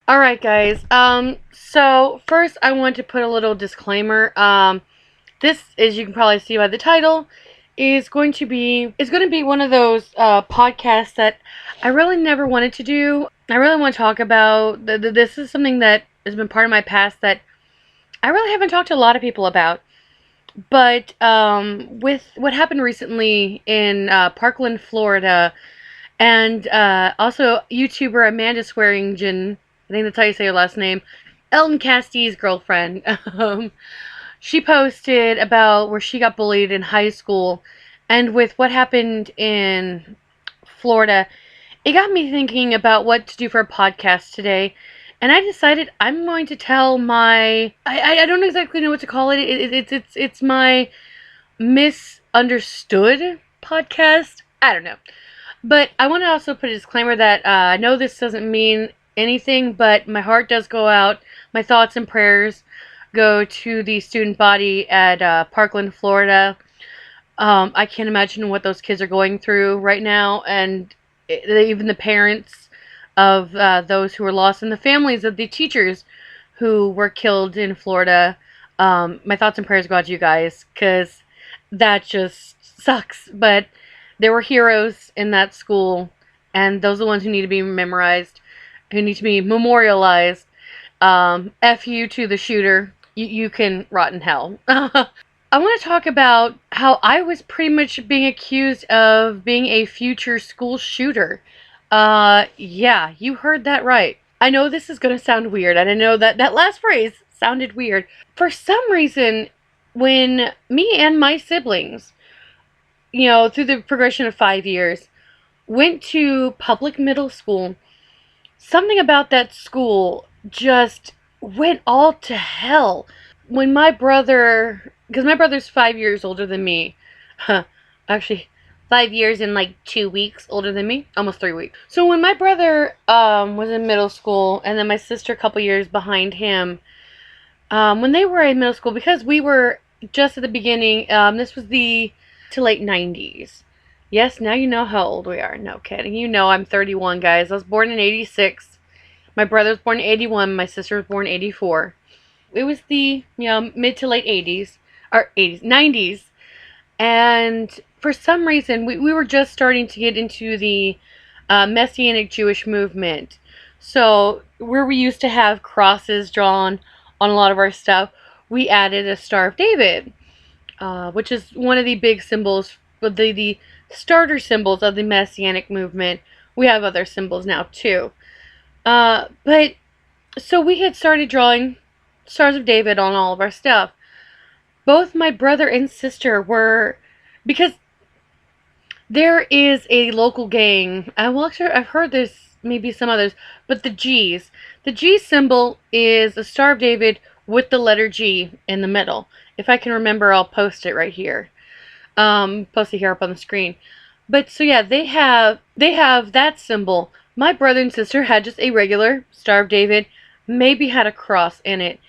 Alright guys, so first I want to put a little disclaimer. This, as you can probably see by the title, is going to be one of those podcasts that I really never wanted to do. I really want to talk about, this is something that has been part of my past that I really haven't talked to a lot of people about. But with what happened recently in Parkland, Florida, and also YouTuber Amanda Swearingen, I think that's how you say her last name, Elton Casty's girlfriend. She posted about where she got bullied in high school, and with what happened in Florida, it got me thinking about what to do for a podcast today. And I decided I'm going to tell my I don't exactly know what to call it. It's my misunderstood podcast. I don't know. But I want to also put a disclaimer that I know this doesn't mean anything, but my heart does go out. My thoughts and prayers go to the student body at Parkland, Florida. I can't imagine what those kids are going through right now, and even the parents of those who were lost, and the families of the teachers who were killed in Florida. My thoughts and prayers go out to you guys, because that just sucks. But there were heroes in that school, and those are the ones who need to be memorized, who need to be memorialized. F you to the shooter. You can rot in hell. I want to talk about how I was pretty much being accused of being a future school shooter. Yeah, you heard that right. I know this is going to sound weird, and I know that that last phrase sounded weird. For some reason, when me and my siblings, through the progression of 5 years, went to public middle school, something about that school just went all to hell. When my brother, because my brother's 5 years older than me, actually 5 years and like 2 weeks older than me, almost 3 weeks. So when my brother was in middle school, and then my sister a couple years behind him, when they were in middle school, because we were just at the beginning, this was the to late 90s. Yes, now you know how old we are. No kidding. You know I'm 31, guys. I was born in 86. My brother was born in 81. My sister was born in 84. It was the, mid to late 80s. Or 80s. 90s. And for some reason, we were just starting to get into the Messianic Jewish movement. So, where we used to have crosses drawn on a lot of our stuff, we added a Star of David, which is one of the big symbols, the starter symbols of the Messianic movement. We have other symbols now, too. But, so we had started drawing Stars of David on all of our stuff. Both my brother and sister were, because there is a local gang, I've heard there's maybe some others, but the G's. The G symbol is a Star of David with the letter G in the middle. If I can remember, I'll post it right here. Post it here up on the screen. But so yeah, they have that symbol. My brother and sister had just a regular Star of David, maybe had a cross in it.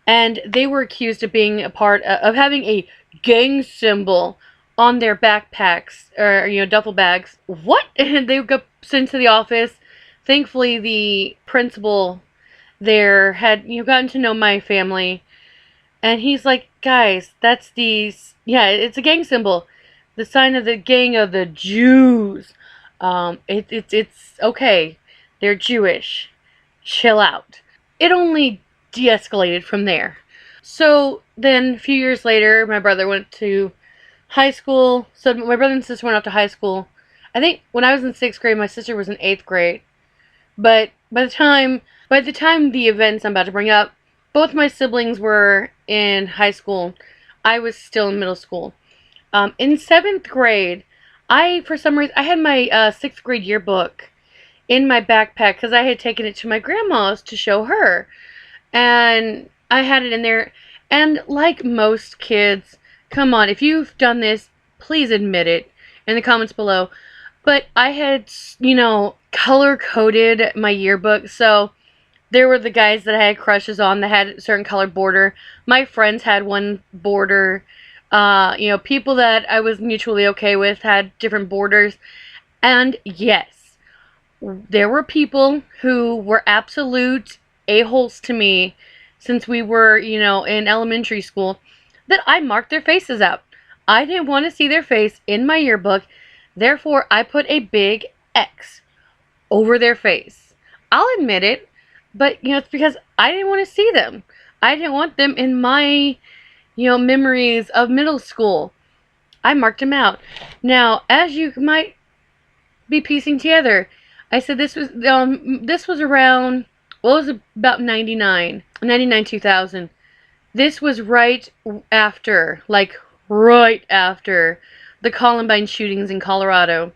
And they were accused of being a part of having a gang symbol on their backpacks, or, duffel bags. What? And they got sent to the office. Thankfully, the principal there had, gotten to know my family. And he's like, guys, it's a gang symbol. The sign of the gang of the Jews. It's okay. They're Jewish. Chill out. It only de-escalated from there. So then a few years later, my brother went to high school. So my brother and sister went off to high school. I think when I was in 6th grade, my sister was in 8th grade. But by the time the events I'm about to bring up, both my siblings were in high school. I was still in middle school. In 7th grade, for some reason, I had my 6th grade yearbook in my backpack because I had taken it to my grandma's to show her. And I had it in there. And like most kids, come on, if you've done this, please admit it in the comments below. But I had, color-coded my yearbook. So there were the guys that I had crushes on that had a certain color border. My friends had one border. People that I was mutually okay with had different borders. And yes, there were people who were absolute a-holes to me since we were, in elementary school, that I marked their faces out. I didn't want to see their face in my yearbook, therefore I put a big X over their face. I'll admit it, but it's because I didn't want to see them. I didn't want them in my, memories of middle school. I marked them out. Now, as you might be piecing together, I said this was around, well, it was about 99, 2000. This was right after the Columbine shootings in Colorado.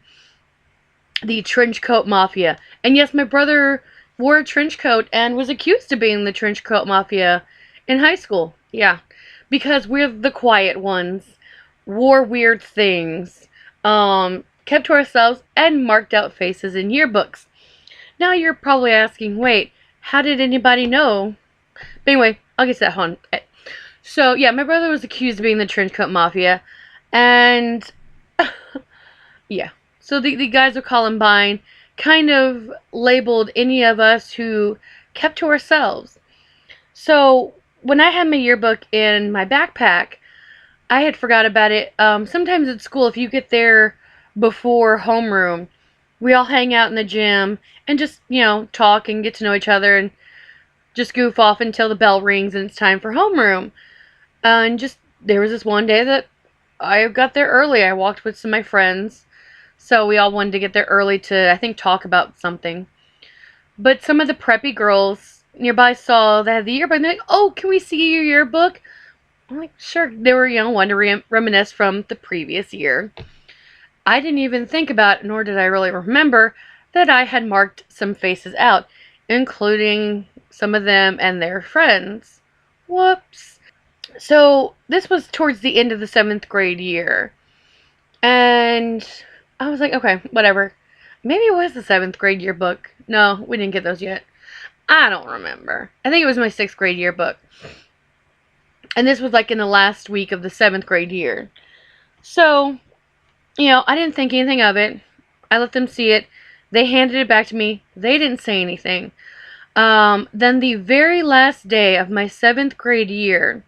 The trench coat mafia. And yes, my brother wore a trench coat and was accused of being the trench coat mafia in high school. Yeah. Because we're the quiet ones. Wore weird things. Kept to ourselves and marked out faces in yearbooks. Now you're probably asking, wait, how did anybody know? But anyway, I'll get to that on. So, yeah, my brother was accused of being the trench coat mafia. And, yeah. So the guys of Columbine kind of labeled any of us who kept to ourselves. So when I had my yearbook in my backpack, I had forgot about it. Sometimes at school, if you get there before homeroom, we all hang out in the gym and just, talk and get to know each other and just goof off until the bell rings and it's time for homeroom. And there was this one day that I got there early. I walked with some of my friends. So we all wanted to get there early to, I think, talk about something. But some of the preppy girls nearby saw they had the yearbook and they're like, oh, can we see your yearbook? I'm like, sure. They were, wanting to reminisce from the previous year. I didn't even think about, nor did I really remember, that I had marked some faces out, including some of them and their friends. Whoops. So this was towards the end of the 7th grade year. And I was like, okay, whatever. Maybe it was the 7th grade yearbook. No, we didn't get those yet. I don't remember. I think it was my 6th grade yearbook. And this was in the last week of the 7th grade year. So, I didn't think anything of it. I let them see it. They handed it back to me. They didn't say anything. Then the very last day of my 7th grade year,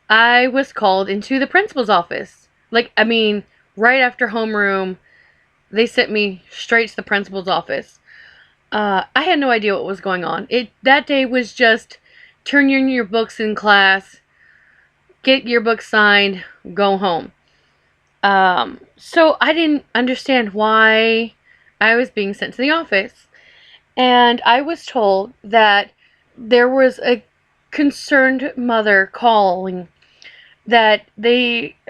I was called into the principal's office. Right after homeroom, they sent me straight to the principal's office. I had no idea what was going on. That day was just turn in your books in class, get your book signed, go home. So I didn't understand why I was being sent to the office. And I was told that there was a concerned mother calling that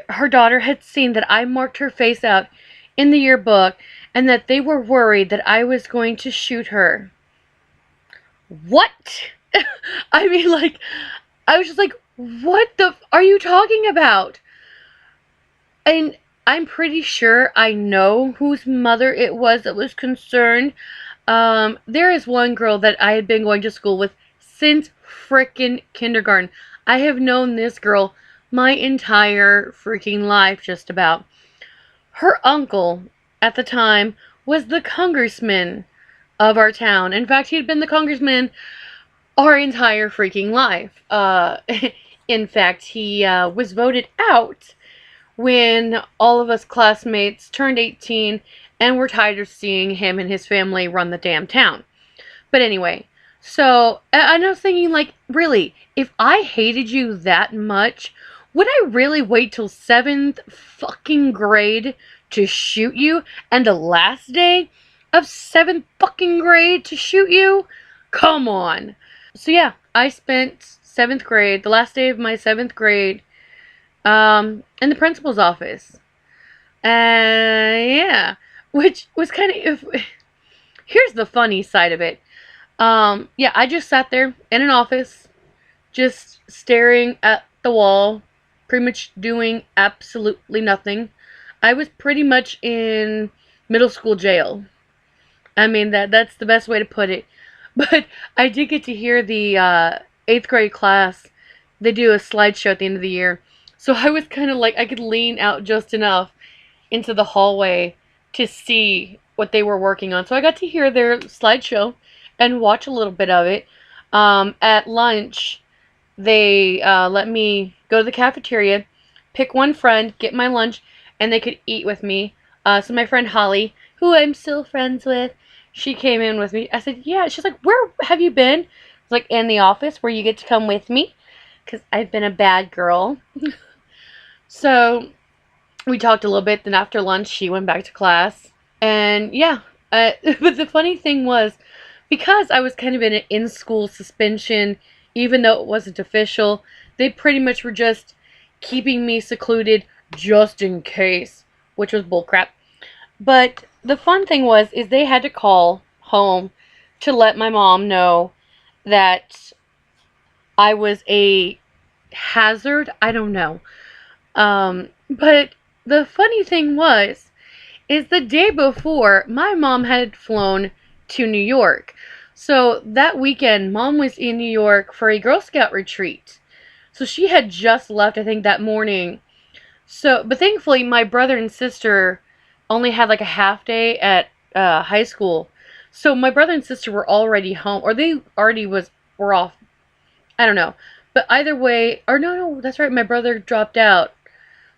her daughter had seen that I marked her face out in the yearbook and that they were worried that I was going to shoot her. What? I was just like, what are you talking about? And I'm pretty sure I know whose mother it was that was concerned. There is one girl that I had been going to school with since frickin' kindergarten. I have known this girl my entire freaking life, just about. Her uncle, at the time, was the congressman of our town. In fact, he had been the congressman our entire freaking life. In fact, he was voted out when all of us classmates turned 18 and were tired of seeing him and his family run the damn town. But anyway, so I was thinking, really, if I hated you that much, would I really wait till 7th fucking grade to shoot you? And the last day of 7th fucking grade to shoot you? Come on. So yeah, I spent 7th grade, the last day of my 7th grade, in the principal's office. Yeah. Which was kind of... Here's the funny side of it. Yeah, I just sat there in an office, just staring at the wall, pretty much doing absolutely nothing. I was pretty much in middle school jail. I mean, that's the best way to put it. But I did get to hear the 8th grade class. They do a slideshow at the end of the year. So I was kind of I could lean out just enough into the hallway to see what they were working on. So I got to hear their slideshow. and watch a little bit of it. At lunch, they let me go to the cafeteria, pick one friend, get my lunch, and they could eat with me. So my friend Holly, who I'm still friends with, she came in with me. I said, yeah. She's like, where have you been? I was like, in the office, where you get to come with me, because I've been a bad girl. So we talked a little bit. Then after lunch, she went back to class. And yeah, but the funny thing was, because I was kind of in an in-school suspension, even though it wasn't official, they pretty much were just keeping me secluded just in case, which was bullcrap. But the fun thing was, is they had to call home to let my mom know that I was a hazard. I don't know. But the funny thing was, is the day before, my mom had flown to New York. So that weekend, Mom was in New York for a Girl Scout retreat. So she had just left, I think, that morning. So, but thankfully, my brother and sister only had like a half day at high school. So my brother and sister were already home, or they already were off. I don't know. But either way, or no, that's right, my brother dropped out.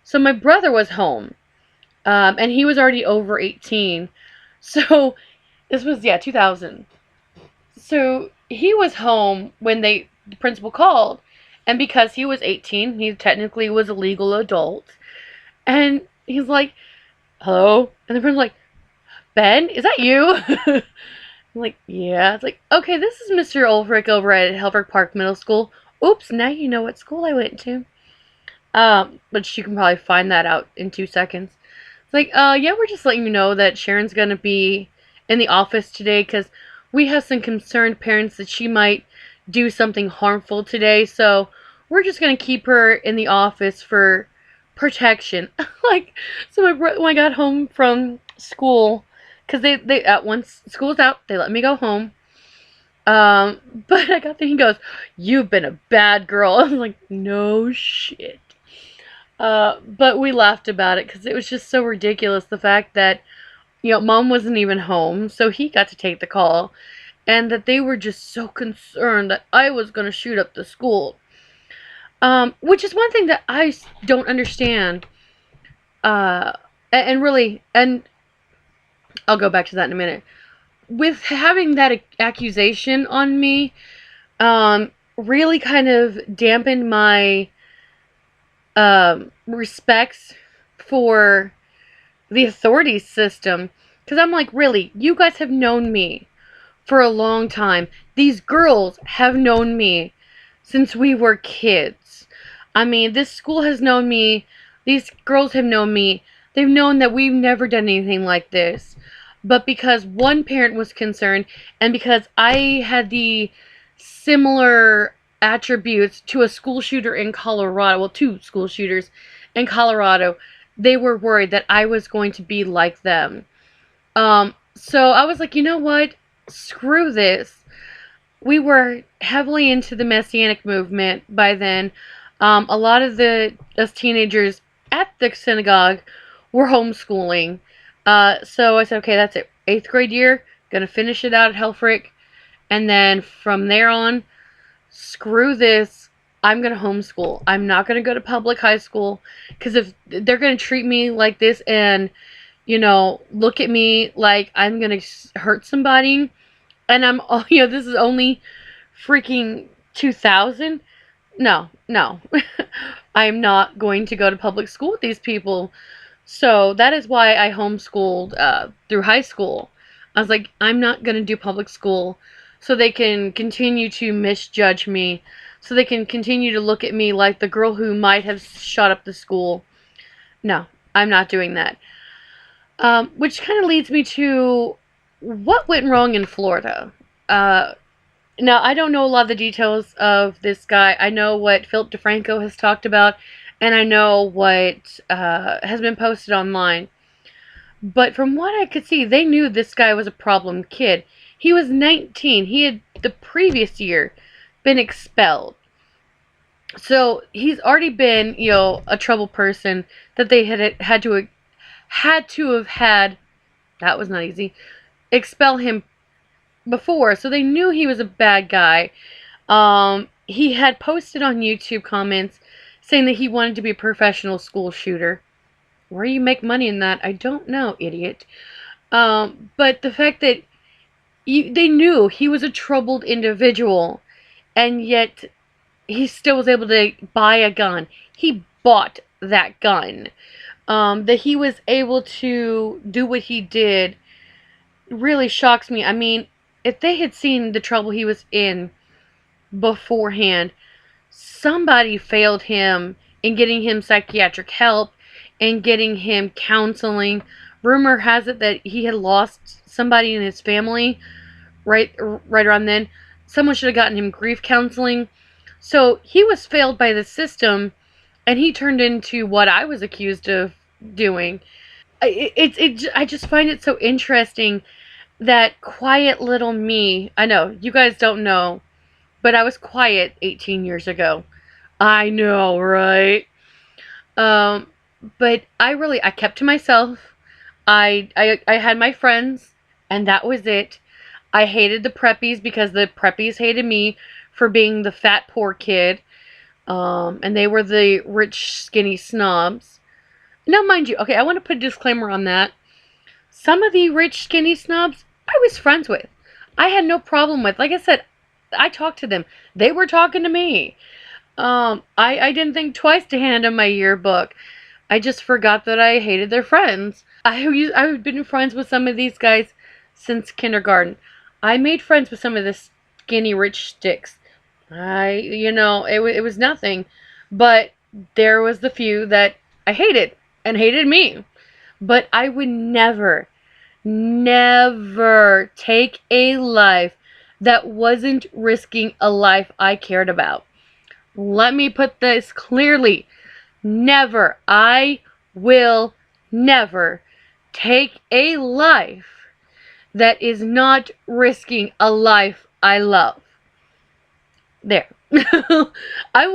So my brother was home. And he was already over 18. So this was, yeah, 2000. So he was home when the principal called. And because he was 18, he technically was a legal adult. And he's like, hello? And the principal's like, Ben, is that you? I'm like, yeah. It's like, okay, this is Mr. Ulrich over at Helfrich Park Middle School. Oops, now you know what school I went to. But you can probably find that out in 2 seconds. It's like, yeah, we're just letting you know that Sharon's gonna be in the office today because we have some concerned parents that she might do something harmful today, so we're just gonna keep her in the office for protection. Like, so when I got home from school, because they once school's out, they let me go home. But I got there, he goes, you've been a bad girl. I was like, no shit. But we laughed about it because it was just so ridiculous, the fact that, Mom wasn't even home, so he got to take the call, and that they were just so concerned that I was going to shoot up the school. Which is one thing that I don't understand. And really, and I'll go back to that in a minute. With having that accusation on me, really kind of dampened my respects for the authority system. Because I'm like, really, you guys have known me for a long time. These girls have known me since we were kids. I mean, this school has known me. These girls have known me. They've known that we've never done anything like this. But because one parent was concerned, and because I had the similar attributes to a school shooter in Colorado, well, 2 school shooters in Colorado, they were worried that I was going to be like them. So I was like, you know what? Screw this. We were heavily into the Messianic movement by then. A lot of us teenagers at the synagogue were homeschooling. So I said, okay, that's it. 8th grade year, gonna finish it out at Helfrich. And then from there on, screw this. I'm gonna homeschool. I'm not gonna go to public high school. Because if they're gonna treat me like this and, look at me like I'm gonna hurt somebody, and I'm, this is only freaking 2000. No. I'm not going to go to public school with these people. So that is why I homeschooled through high school. I was like, I'm not going to do public school so they can continue to misjudge me, so they can continue to look at me like the girl who might have shot up the school. No, I'm not doing that. Which kind of leads me to what went wrong in Florida. Now, I don't know a lot of the details of this guy. I know what Philip DeFranco has talked about, and I know what has been posted online. But from what I could see, they knew this guy was a problem kid. He was 19. He had, the previous year, been expelled. So, he's already been, a trouble person that they had to have had, that was not easy, expel him before, so they knew he was a bad guy. He had posted on YouTube comments saying that he wanted to be a professional school shooter. Where you make money in that, I don't know, idiot. But the fact that they knew he was a troubled individual, and yet he still was able to buy a gun. He bought that gun. That he was able to do what he did really shocks me. I mean, if they had seen the trouble he was in beforehand, somebody failed him in getting him psychiatric help and getting him counseling. Rumor has it that he had lost somebody in his family right around then. Someone should have gotten him grief counseling. So he was failed by the system, and he turned into what I was accused of doing. I just find it so interesting that quiet little me. I know you guys don't know, but I was quiet 18 years ago. I know, right? Um, but I kept to myself. I had my friends, and that was it. I hated the preppies because the preppies hated me for being the fat poor kid. And they were the rich skinny snobs. Now, mind you, okay, I want to put a disclaimer on that. Some of the rich skinny snobs I was friends with. I had no problem with. Like I said, I talked to them. They were talking to me. I didn't think twice to hand them my yearbook. I just forgot that I hated their friends. I've been friends with some of these guys since kindergarten. I made friends with some of the skinny rich sticks. It was nothing. But there was the few that I hated and hated me. But I would never, never take a life that wasn't risking a life I cared about. Let me put this clearly. Never. I will never take a life that is not risking a life I love. There. I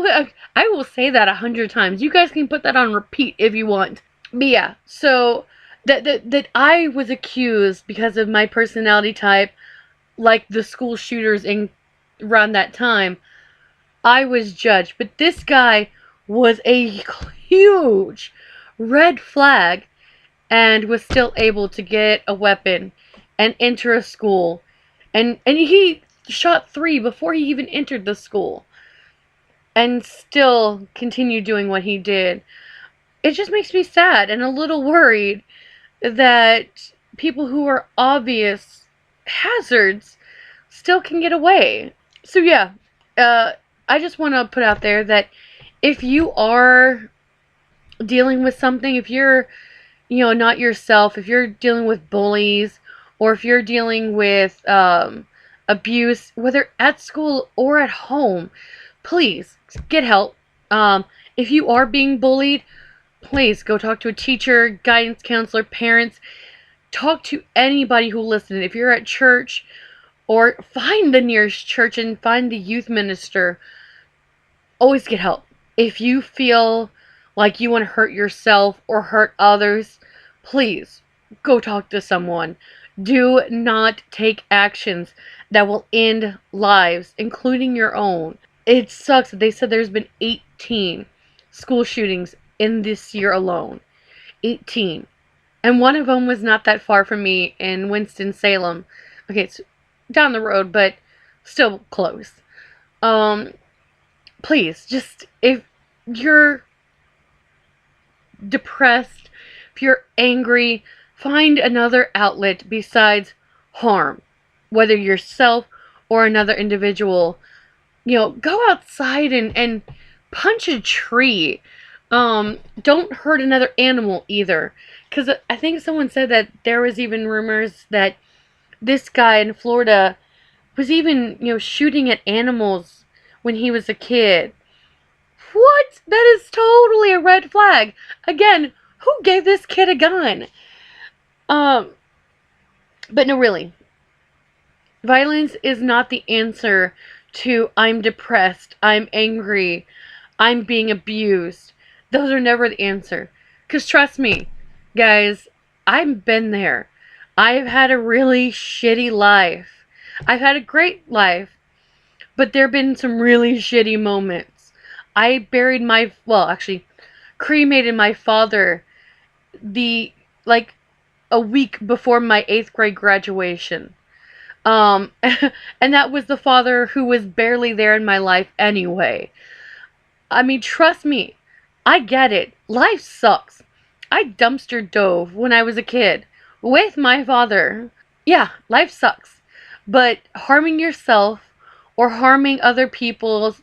will say that 100 times. You guys can put that on repeat if you want. But yeah, so that I was accused because of my personality type, like the school shooters in around that time. I was judged, but this guy was a huge red flag and was still able to get a weapon and enter a school. And he shot 3 before he even entered the school and still continued doing what he did. It just makes me sad and a little worried that people who are obvious hazards still can get away. So yeah, I just want to put out there that if you are dealing with something, if you're, not yourself, if you're dealing with bullies, or if you're dealing with abuse, whether at school or at home, please get help. If you are being bullied, please go talk to a teacher, guidance counselor, parents. Talk to anybody who listens. If you're at church, or find the nearest church and find the youth minister. Always get help. If you feel like you want to hurt yourself or hurt others, please go talk to someone. Do not take actions that will end lives, including your own. It sucks that they said there's been 18 school shootings in this year alone. 18. And one of them was not that far from me in Winston-Salem. Okay, it's down the road, but still close. Please, just, if you're depressed, if you're angry, find another outlet besides harm. Whether yourself or another individual. Go outside and punch a tree. Don't hurt another animal either. Because I think someone said that there was even rumors that this guy in Florida was even, shooting at animals when he was a kid. What? That is totally a red flag. Again, who gave this kid a gun? But no, really. Violence is not the answer to I'm depressed, I'm angry, I'm being abused. Those are never the answer. Because trust me, guys, I've been there. I've had a really shitty life. I've had a great life, but there have been some really shitty moments. I buried my, well, actually, cremated my father the, like, a week before my 8th grade graduation. Um, and that was the father who was barely there in my life anyway. I mean, trust me, I get it. Life sucks. I dumpster dove when I was a kid with my father. Yeah, life sucks. But harming yourself or harming other people's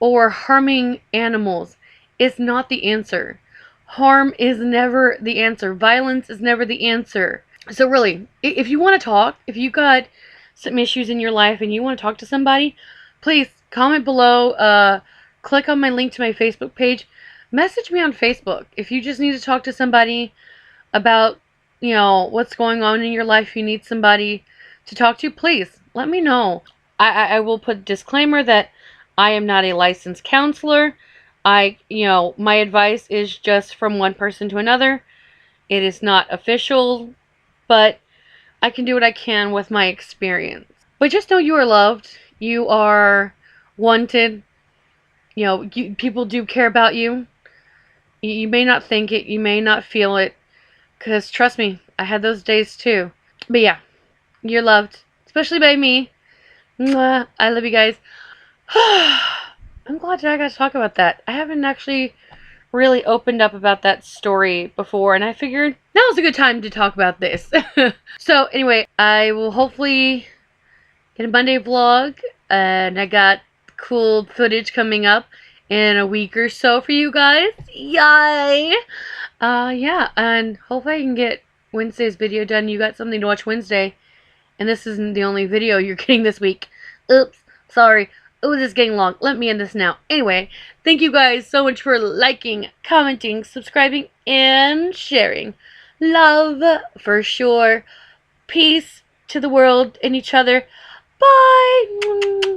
or harming animals is not the answer. Harm is never the answer. Violence is never the answer. So really, if you want to talk, if you got some issues in your life and you want to talk to somebody, please comment below, click on my link to my Facebook page, message me on Facebook. If you just need to talk to somebody about, what's going on in your life, you need somebody to talk to, please let me know. I will put a disclaimer that I am not a licensed counselor. My advice is just from one person to another. It is not official, but I can do what I can with my experience. But just know you are loved. You are wanted. People do care about you. You may not think it. You may not feel it. Because trust me, I had those days too. But yeah, you're loved. Especially by me. Mwah. I love you guys. I'm glad that I got to talk about that. I haven't actually really opened up about that story before, and I figured now's a good time to talk about this. So anyway, I will hopefully get a Monday vlog, and I got cool footage coming up in a week or so for you guys. Yay! Yeah, and hopefully I can get Wednesday's video done. You got something to watch Wednesday, and this isn't the only video you're getting this week. Oops, sorry. Oh, this is getting long. Let me end this now. Anyway, thank you guys so much for liking, commenting, subscribing, and sharing. Love, for sure. Peace to the world and each other. Bye!